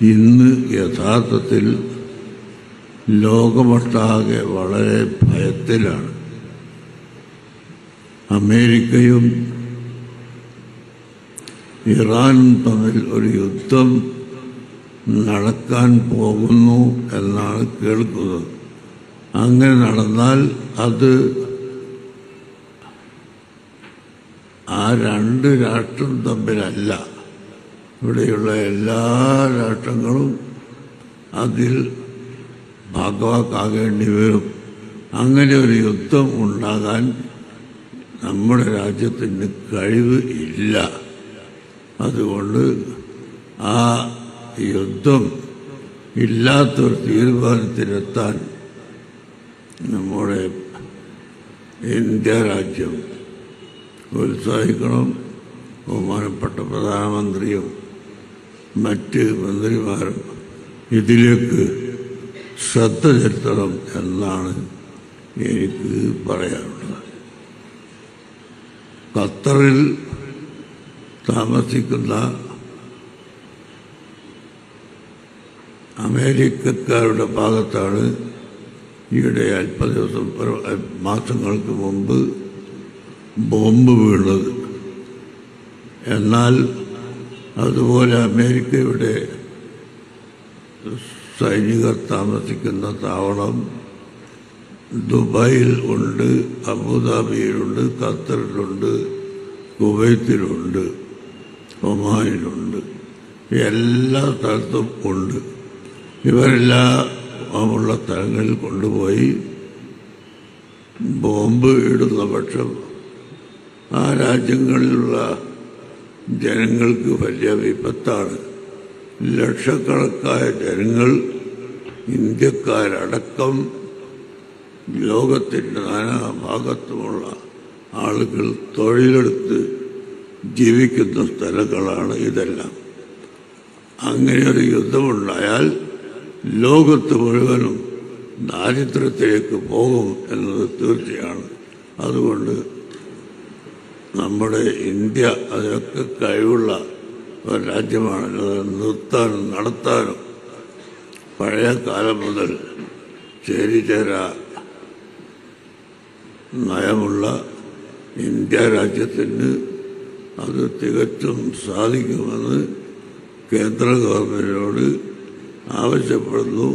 ഇന്ന് യഥാർത്ഥത്തിൽ ലോകമൊട്ടാകെ വളരെ ഭയത്തിലാണ്. അമേരിക്കയും ഇറാനും തമ്മിൽ ഒരു യുദ്ധം നടക്കാൻ പോകുന്നു എന്നാണ് കേൾക്കുന്നത്. അങ്ങനെ നടന്നാൽ അത് ആ രണ്ട് രാഷ്ട്രം തമ്മിലല്ല, ഇവിടെയുള്ള എല്ലാ രാഷ്ട്രങ്ങളും അതിൽ ഭാഗവാക്കാകേണ്ടി വരും. അങ്ങനെ ഒരു യുദ്ധം ഉണ്ടാകാൻ നമ്മുടെ രാജ്യത്തിന് കഴിവ് ഇല്ല. അതുകൊണ്ട് ആ യുദ്ധം ഇല്ലാത്തൊരു തീരുമാനത്തിലെത്താൻ നമ്മുടെ ഇന്ത്യ രാജ്യം ഉത്സാഹിക്കണം. ബഹുമാനപ്പെട്ട പ്രധാനമന്ത്രിയും മറ്റ് മന്ത്രിമാരും ഇതിലേക്ക് ശ്രദ്ധ ചെലുത്തണം എന്നാണ് എനിക്ക് പറയാനുള്ളത്. ഖത്തറിൽ താമസിക്കുന്ന അമേരിക്കക്കാരുടെ ഭാഗത്താണ് ഈയിടെ മാസങ്ങൾക്ക് മുമ്പ് ബോംബ് വീണത്. എന്നാൽ അതുപോലെ അമേരിക്കയുടെ സൈനികർ താമസിക്കുന്ന താവളം ദുബായിൽ ഉണ്ട്, അബുദാബിയിലുണ്ട്, ഖത്തറിലുണ്ട്, കുവൈത്തിലുണ്ട്, ഒമാനിലുണ്ട്, എല്ലാ സ്ഥലത്തും ഉണ്ട്. ഇവരെല്ലാമുള്ള സ്ഥലങ്ങളിൽ കൊണ്ടുപോയി ബോംബ് ഇടുന്ന പക്ഷം ആ രാജ്യങ്ങളിലുള്ള ജനങ്ങൾക്ക് വലിയ വിപത്താണ്. ലക്ഷക്കണക്കായ ജനങ്ങൾ, ഇന്ത്യക്കാരടക്കം ലോകത്തിൻ്റെ നാനാഭാഗത്തുമുള്ള ആളുകൾ തൊഴിലെടുത്ത് ജീവിക്കുന്ന സ്ഥലങ്ങളാണ് ഇതെല്ലാം. അങ്ങനെയൊരു യുദ്ധമുണ്ടായാൽ ലോകത്ത് മുഴുവനും ദാരിദ്ര്യത്തിലേക്ക് പോകും എന്നത് തീർച്ചയാണ്. അതുകൊണ്ട് നമ്മുടെ ഇന്ത്യ അതിനൊക്കെ കഴിവുള്ള ഒരു രാജ്യമാണല്ലോ. നിർത്താനും നടത്താനും പഴയ കാലം മുതൽ ചേരിചേര നയമുള്ള ഇന്ത്യ രാജ്യത്തിന് അത് തികച്ചും സാധിക്കുമെന്ന് കേന്ദ്ര ഗവൺമെന്റിനോട് ആവശ്യപ്പെടുന്നു.